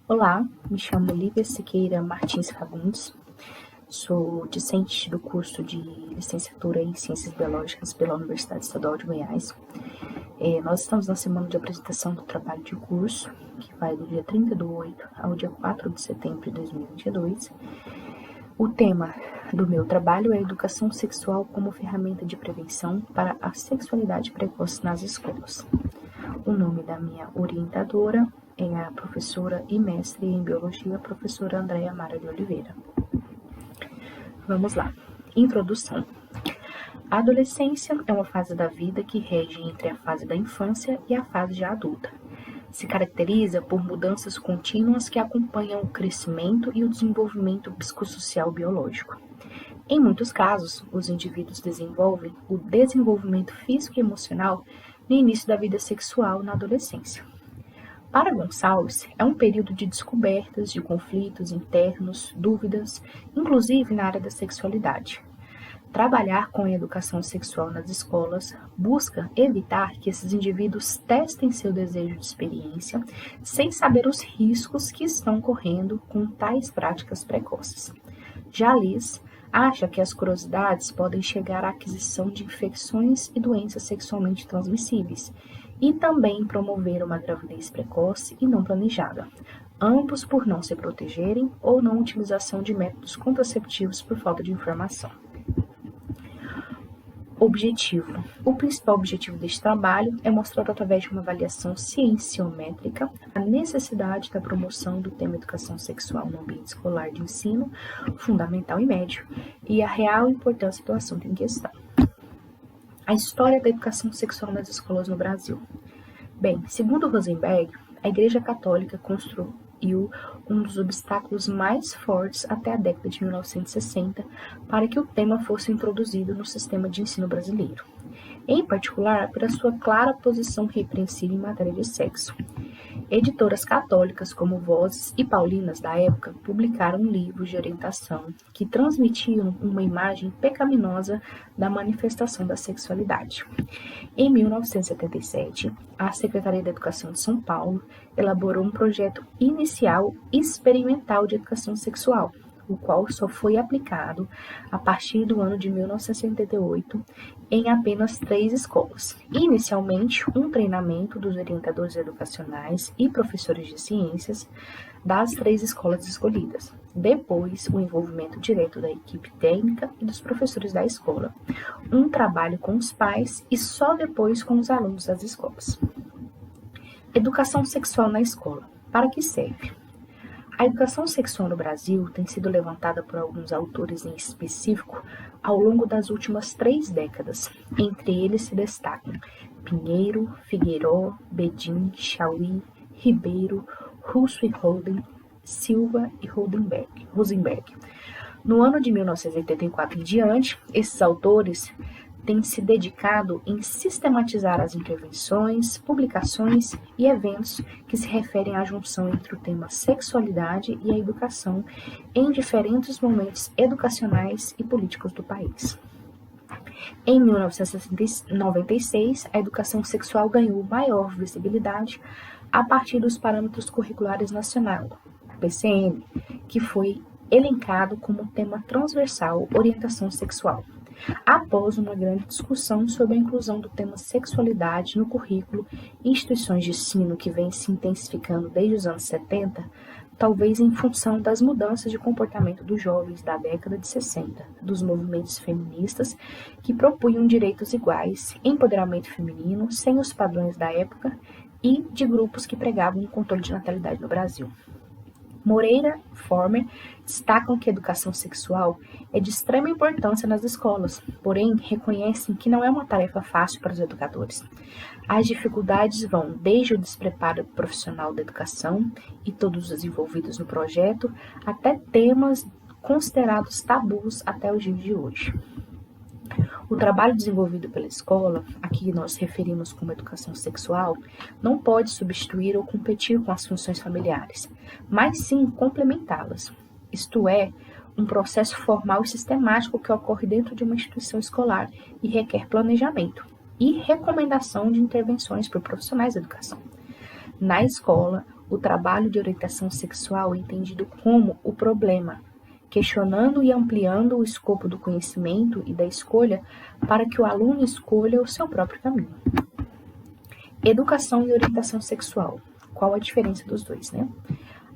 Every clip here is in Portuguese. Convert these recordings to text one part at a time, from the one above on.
Olá, me chamo Lívia Siqueira Martins Fagundes, sou discente do curso de licenciatura em Ciências Biológicas pela Universidade Estadual de Goiás. Nós estamos na semana de apresentação do trabalho de curso, que vai do dia 30/8 ao dia 4 de setembro de 2022. O tema do meu trabalho é Educação Sexual como ferramenta de prevenção para a sexualidade precoce nas escolas. O nome da minha orientadora é a professora e mestre em Biologia, a professora Andréia Mara de Oliveira. Vamos lá. Introdução. A adolescência é uma fase da vida que rege entre a fase da infância e a fase já adulta. Se caracteriza por mudanças contínuas que acompanham o crescimento e o desenvolvimento psicossocial biológico. Em muitos casos, os indivíduos desenvolvem o desenvolvimento físico e emocional no início da vida sexual na adolescência. Para Gonçalves, é um período de descobertas, de conflitos internos, dúvidas, inclusive na área da sexualidade. Trabalhar com a educação sexual nas escolas busca evitar que esses indivíduos testem seu desejo de experiência sem saber os riscos que estão correndo com tais práticas precoces. Já Liz acha que as curiosidades podem chegar à aquisição de infecções e doenças sexualmente transmissíveis e também promover uma gravidez precoce e não planejada, ambos por não se protegerem ou não utilização de métodos contraceptivos por falta de informação. Objetivo. O principal objetivo deste trabalho é mostrar através de uma avaliação cienciométrica a necessidade da promoção do tema educação sexual no ambiente escolar de ensino fundamental e médio e a real importância do assunto em questão. A história da educação sexual nas escolas no Brasil. Bem, segundo Rosenberg, a Igreja Católica construiu um dos obstáculos mais fortes até a década de 1960 para que o tema fosse introduzido no sistema de ensino brasileiro, em particular pela sua clara posição repreensível em matéria de sexo. Editoras católicas como Vozes e Paulinas da época publicaram livros de orientação que transmitiam uma imagem pecaminosa da manifestação da sexualidade. Em 1977, a Secretaria da Educação de São Paulo elaborou um projeto inicial experimental de educação sexual, o qual só foi aplicado a partir do ano de 1978 em apenas 3 escolas. Inicialmente, um treinamento dos orientadores educacionais e professores de ciências das 3 escolas escolhidas. Depois, o envolvimento direto da equipe técnica e dos professores da escola. Um trabalho com os pais e só depois com os alunos das escolas. Educação sexual na escola. Para que serve? A educação sexual no Brasil tem sido levantada por alguns autores em específico ao longo das últimas 3 décadas. Entre eles se destacam Pinheiro, Figueiró, Bedin, Chauí, Ribeiro, Russo e Holden, Silva e Rosenberg. No ano de 1984 em diante, esses autores têm se dedicado em sistematizar as intervenções, publicações e eventos que se referem à junção entre o tema sexualidade e a educação em diferentes momentos educacionais e políticos do país. Em 1996, a educação sexual ganhou maior visibilidade a partir dos Parâmetros Curriculares Nacional, PCN, que foi elencado como tema transversal orientação sexual. Após uma grande discussão sobre a inclusão do tema sexualidade no currículo em instituições de ensino que vem se intensificando desde os anos 70, talvez em função das mudanças de comportamento dos jovens da década de 60, dos movimentos feministas que propunham direitos iguais, empoderamento feminino sem os padrões da época e de grupos que pregavam o controle de natalidade no Brasil. Moreira e Former destacam que a educação sexual é de extrema importância nas escolas, porém reconhecem que não é uma tarefa fácil para os educadores. As dificuldades vão desde o despreparo profissional da educação e todos os envolvidos no projeto, até temas considerados tabus até os dias de hoje. O trabalho desenvolvido pela escola, a que nós referimos como educação sexual, não pode substituir ou competir com as funções familiares, mas sim complementá-las. Isto é, um processo formal e sistemático que ocorre dentro de uma instituição escolar e requer planejamento e recomendação de intervenções por profissionais da educação. Na escola, O trabalho de orientação sexual é entendido como o problema, questionando e ampliando o escopo do conhecimento e da escolha para que o aluno escolha o seu próprio caminho. Educação e orientação sexual. Qual a diferença dos dois, né?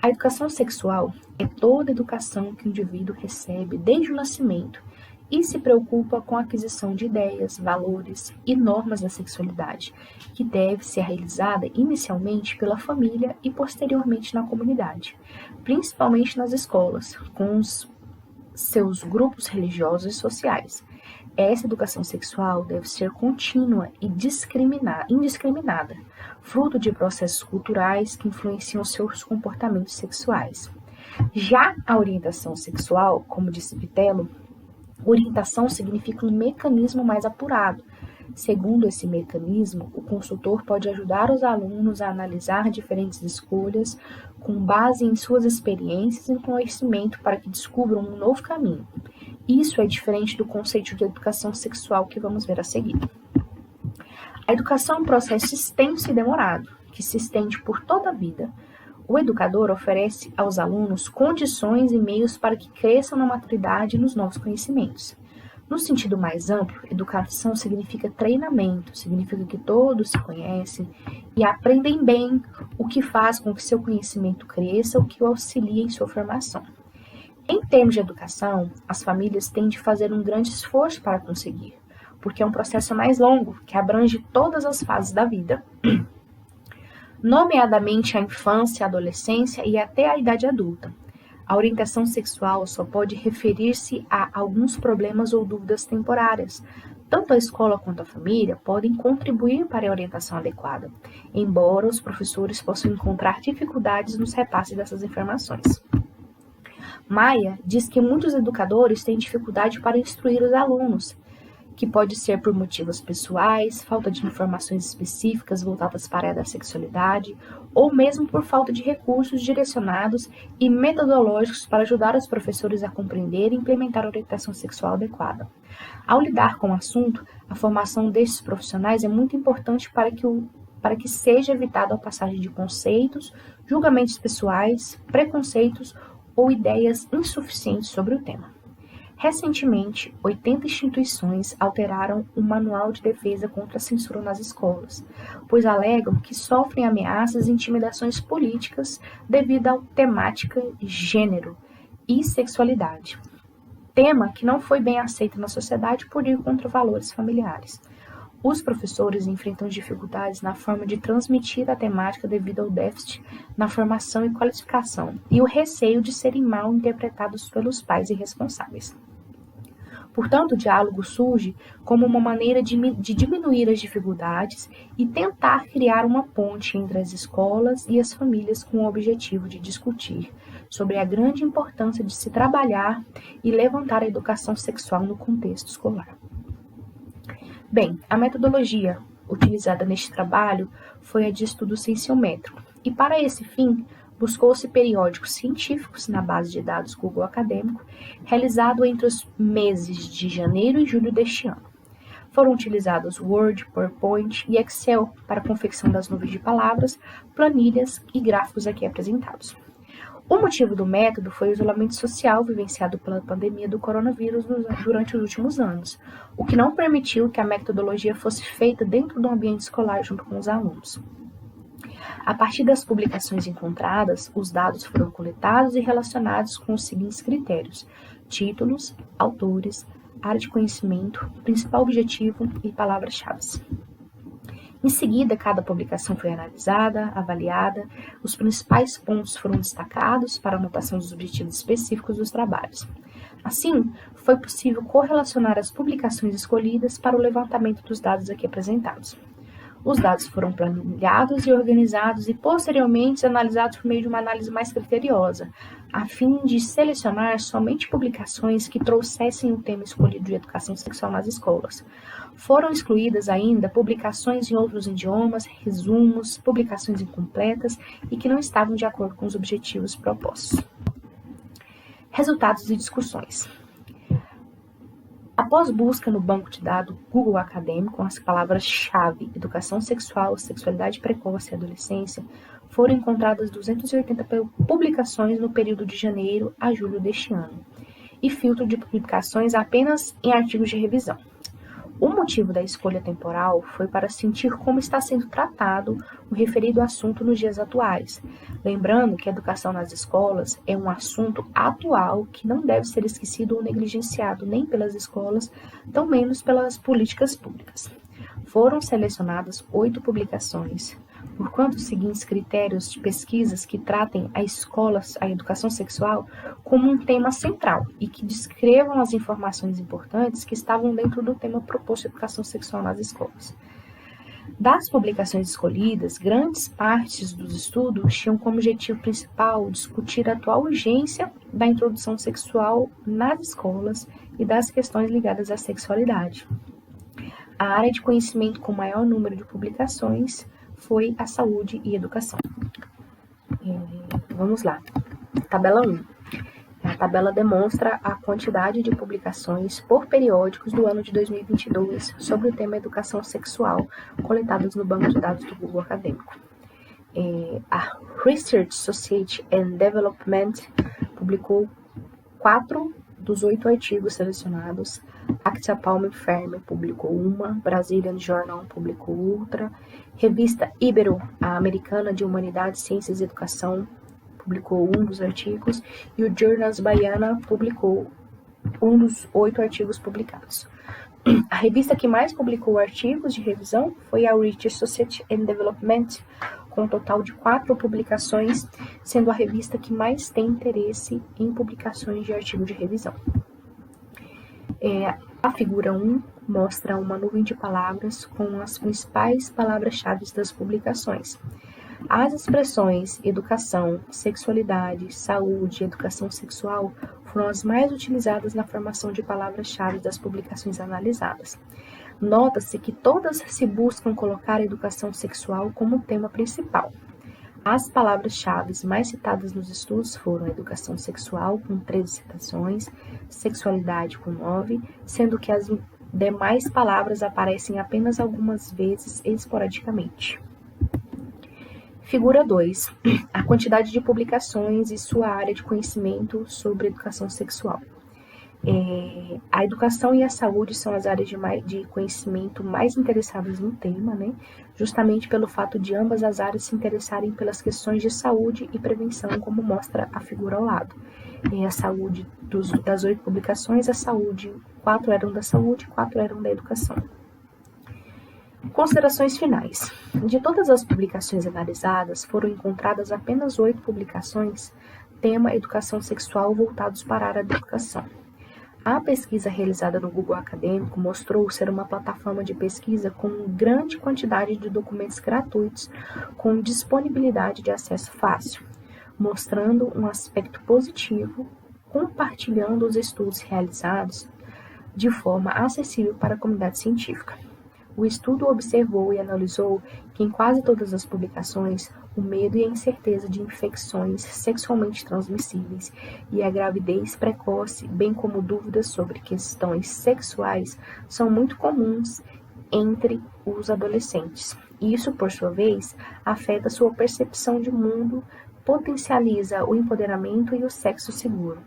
A educação sexual é toda a educação que o indivíduo recebe desde o nascimento e se preocupa com a aquisição de ideias, valores e normas da sexualidade, que deve ser realizada inicialmente pela família e posteriormente na comunidade, principalmente nas escolas, com os seus grupos religiosos e sociais. Essa educação sexual deve ser contínua e indiscriminada, fruto de processos culturais que influenciam seus comportamentos sexuais. Já a orientação sexual, como disse Pitello, orientação significa um mecanismo mais apurado. Segundo esse mecanismo, o consultor pode ajudar os alunos a analisar diferentes escolhas com base em suas experiências e conhecimento para que descubram um novo caminho. Isso é diferente do conceito de educação sexual que vamos ver a seguir. A educação é um processo extenso e demorado, que se estende por toda a vida. O educador oferece aos alunos condições e meios para que cresçam na maturidade e nos novos conhecimentos. No sentido mais amplo, educação significa treinamento, significa que todos se conhecem e aprendem bem, o que faz com que seu conhecimento cresça, o que o auxilia em sua formação. Em termos de educação, as famílias têm de fazer um grande esforço para conseguir, porque é um processo mais longo, que abrange todas as fases da vida, nomeadamente a infância, a adolescência e até a idade adulta. A orientação sexual só pode referir-se a alguns problemas ou dúvidas temporárias. Tanto a escola quanto a família podem contribuir para a orientação adequada, embora os professores possam encontrar dificuldades nos repasses dessas informações. Maia diz que muitos educadores têm dificuldade para instruir os alunos, que pode ser por motivos pessoais, falta de informações específicas voltadas para a área da sexualidade, ou mesmo por falta de recursos direcionados e metodológicos para ajudar os professores a compreender e implementar a orientação sexual adequada. Ao lidar com o assunto, a formação destes profissionais é muito importante para que seja evitada a passagem de conceitos, julgamentos pessoais, preconceitos ou ideias insuficientes sobre o tema. Recentemente, 80 instituições alteraram o Manual de Defesa contra a Censura nas escolas, pois alegam que sofrem ameaças e intimidações políticas devido à temática gênero e sexualidade, tema que não foi bem aceito na sociedade por ir contra valores familiares. Os professores enfrentam dificuldades na forma de transmitir a temática devido ao déficit na formação e qualificação e o receio de serem mal interpretados pelos pais e responsáveis. Portanto, o diálogo surge como uma maneira de diminuir as dificuldades e tentar criar uma ponte entre as escolas e as famílias com o objetivo de discutir sobre a grande importância de se trabalhar e levantar a educação sexual no contexto escolar. Bem, a metodologia utilizada neste trabalho foi a de estudo cienciométrico, e para esse fim, buscou-se periódicos científicos na base de dados Google Acadêmico, realizado entre os meses de janeiro e julho deste ano. Foram utilizados Word, PowerPoint e Excel para a confecção das nuvens de palavras, planilhas e gráficos aqui apresentados. O motivo do método foi o isolamento social vivenciado pela pandemia do coronavírus durante os últimos anos, o que não permitiu que a metodologia fosse feita dentro do ambiente escolar junto com os alunos. A partir das publicações encontradas, os dados foram coletados e relacionados com os seguintes critérios: títulos, autores, área de conhecimento, principal objetivo e palavras-chave. Em seguida, cada publicação foi analisada, avaliada, os principais pontos foram destacados para a anotação dos objetivos específicos dos trabalhos. Assim, foi possível correlacionar as publicações escolhidas para o levantamento dos dados aqui apresentados. Os dados foram planilhados e organizados e posteriormente analisados por meio de uma análise mais criteriosa, a fim de selecionar somente publicações que trouxessem o tema escolhido de educação sexual nas escolas. Foram excluídas ainda publicações em outros idiomas, resumos, publicações incompletas e que não estavam de acordo com os objetivos propostos. Resultados e discussões. Após busca no banco de dados Google Acadêmico com as palavras-chave educação sexual, sexualidade precoce e adolescência, foram encontradas 280 publicações no período de janeiro a julho deste ano, e filtro de publicações apenas em artigos de revisão. O motivo da escolha temporal foi para sentir como está sendo tratado o referido assunto nos dias atuais, lembrando que a educação nas escolas é um assunto atual que não deve ser esquecido ou negligenciado nem pelas escolas, tão menos pelas políticas públicas. Foram selecionadas 8 publicações, porquanto os seguintes critérios de pesquisas que tratem a educação sexual como um tema central e que descrevam as informações importantes que estavam dentro do tema proposto educação sexual nas escolas. Das publicações escolhidas, grandes partes dos estudos tinham como objetivo principal discutir a atual urgência da introdução sexual nas escolas e das questões ligadas à sexualidade. A área de conhecimento com maior número de publicações foi a saúde e educação. Vamos lá. Tabela 1. A tabela demonstra a quantidade de publicações por periódicos do ano de 2022 sobre o tema educação sexual coletadas no banco de dados do Google Acadêmico. A Research Society and Development publicou 4 dos 8 artigos selecionados. Acta Palm Ferme publicou uma, Brazilian Journal publicou outra, Revista Ibero, a Americana de Humanidades, Ciências e Educação, publicou um dos artigos, e o Journals Baiana publicou um dos 8 artigos publicados. A revista que mais publicou artigos de revisão foi a Research Society and Development, com um total de 4 publicações, sendo a revista que mais tem interesse em publicações de artigo de revisão. A figura 1 mostra uma nuvem de palavras com as principais palavras-chave das publicações. As expressões educação, sexualidade, saúde e educação sexual foram as mais utilizadas na formação de palavras-chave das publicações analisadas. Nota-se que todas se buscam colocar a educação sexual como tema principal. As palavras-chave mais citadas nos estudos foram educação sexual, com 13 citações, sexualidade, com 9, sendo que as demais palavras aparecem apenas algumas vezes esporadicamente. Figura 2. A quantidade de publicações e sua área de conhecimento sobre educação sexual. A educação e a saúde são as áreas de conhecimento mais interessadas no tema, né? Justamente pelo fato de ambas as áreas se interessarem pelas questões de saúde e prevenção, como mostra a figura ao lado. A saúde, das 8 publicações, a saúde, 4 eram da saúde, 4 eram da educação. Considerações finais. De todas as publicações analisadas, foram encontradas apenas 8 publicações, tema educação sexual, voltados para a área da educação. A pesquisa realizada no Google Acadêmico mostrou ser uma plataforma de pesquisa com grande quantidade de documentos gratuitos com disponibilidade de acesso fácil, mostrando um aspecto positivo, compartilhando os estudos realizados de forma acessível para a comunidade científica. O estudo observou e analisou que em quase todas as publicações, o medo e a incerteza de infecções sexualmente transmissíveis e a gravidez precoce, bem como dúvidas sobre questões sexuais, são muito comuns entre os adolescentes. Isso, por sua vez, afeta sua percepção de mundo, potencializa o empoderamento e o sexo seguro.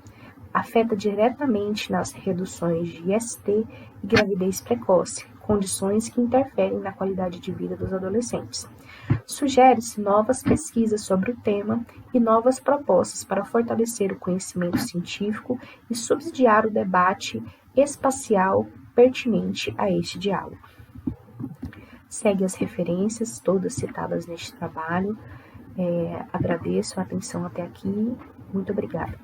Afeta diretamente nas reduções de IST e gravidez precoce, condições que interferem na qualidade de vida dos adolescentes. Sugere-se novas pesquisas sobre o tema e novas propostas para fortalecer o conhecimento científico e subsidiar o debate espacial pertinente a este diálogo. Segue as referências, todas citadas neste trabalho. Agradeço a atenção até aqui. Muito obrigada.